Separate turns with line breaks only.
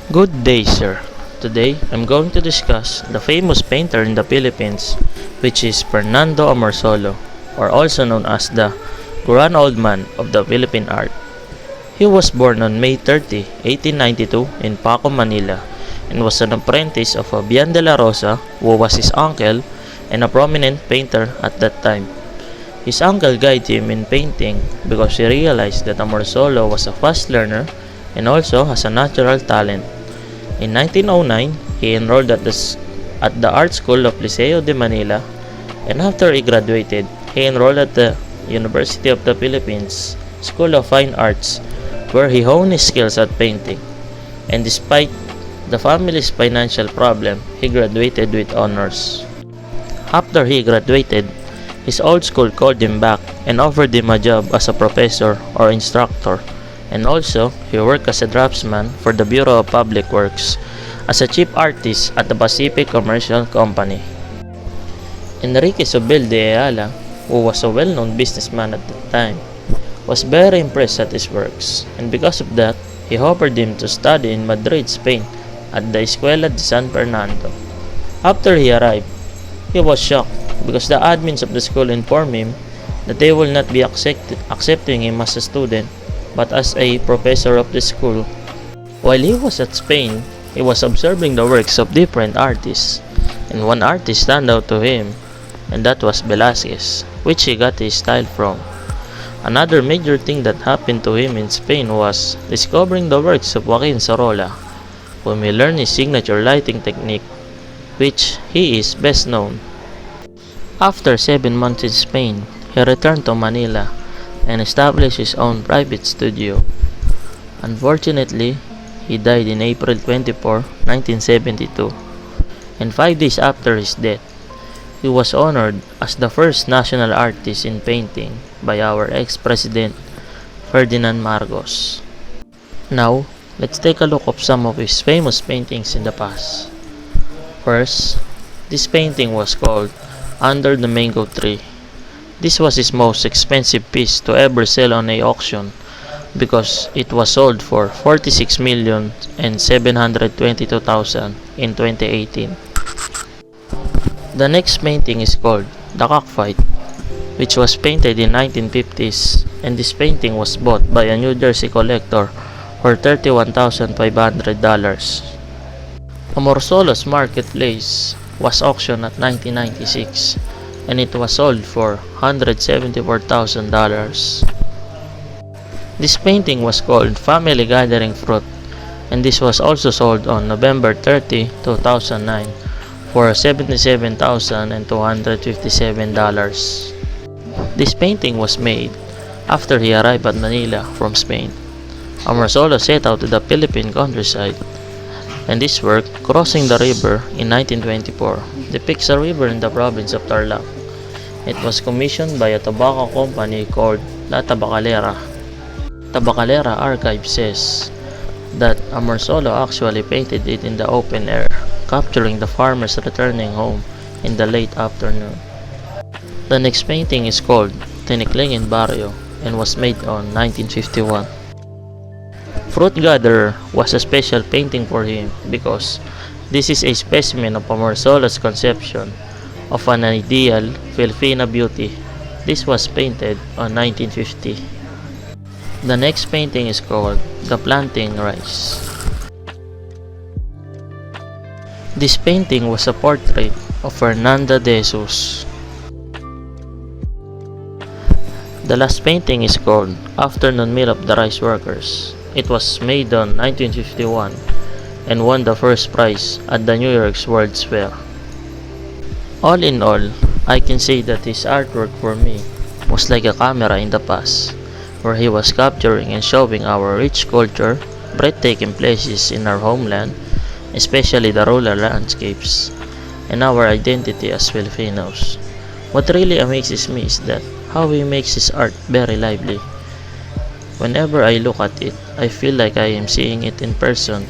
Good day, sir. Today, I'm going to discuss the famous painter in the Philippines, which is Fernando Amorsolo, or also known as the Grand Old Man of the Philippine art. He was born on May 30, 1892 in Paco, Manila, and was an apprentice of Fabian de la Rosa, who was his uncle and a prominent painter at that time. His uncle guided him in painting because he realized that Amorsolo was a fast learner and also has a natural talent. In 1909, he enrolled at the art school of Liceo de Manila, and after he graduated, he enrolled at the University of the Philippines School of Fine Arts, where he honed his skills at painting. And despite the family's financial problem, he graduated with honors. After he graduated, his old school called him back and offered him a job as a professor or instructor, and also he worked as a draftsman for the Bureau of Public Works as a chief artist at the Pacific Commercial Company. Enrique Sobel de Ayala, who was a well-known businessman at the time, was very impressed at his works, and because of that, he offered him to study in Madrid, Spain at the Escuela de San Fernando. After he arrived, he was shocked because the admins of the school informed him that they will not be accepting him as a student but as a professor of the school. While he was at Spain, he was observing the works of different artists, and one artist stand out to him, and that was Velázquez, which he got his style from. Another major thing that happened to him in Spain was discovering the works of Joaquin Sorolla, whom he learned his signature lighting technique, which he is best known. After 7 months in Spain, he returned to Manila and established his own private studio. Unfortunately, he died in April 24, 1972, and 5 days after his death, he was honored as the first national artist in painting by our ex-president Ferdinand Marcos. Now, let's take a look at some of his famous paintings in the past. First, this painting was called Under the Mango Tree. This was his most expensive piece to ever sell on an auction because it was sold for 46,722,000 in 2018. The next painting is called The Cockfight, which was painted in 1950s, and this painting was bought by a New Jersey collector for $31,500. Amorsolo's Marketplace was auctioned at 1996, and it was sold for $174,000. This painting was called Family Gathering Fruit, and this was also sold on November 30, 2009 for $77,257. This painting was made after he arrived at Manila from Spain. Amorsolo set out to the Philippine countryside, and this work, Crossing the River in 1924, depicts a river in the province of Tarlac. It was commissioned by a tobacco company called La Tabacalera. Tabacalera archive says that Amorsolo actually painted it in the open air, capturing the farmers returning home in the late afternoon. The next painting is called Tinikling in Barrio and was made on 1951. Fruit Gatherer was a special painting for him because this is a specimen of Amorsolo's conception of an ideal Filipina beauty. This was painted on 1950. The next painting is called The Planting Rice. This painting was a portrait of Fernando de Jesus. The last painting is called Afternoon Meal of the Rice Workers. It was made on 1951 and won the first prize at the New York's World's Fair. All in all, I can say that his artwork for me was like a camera in the past, where he was capturing and showing our rich culture, breathtaking places in our homeland, especially the rural landscapes, and our identity as Filipinos. What really amazes me is that how he makes his art very lively. Whenever I look at it, I feel like I am seeing it in person,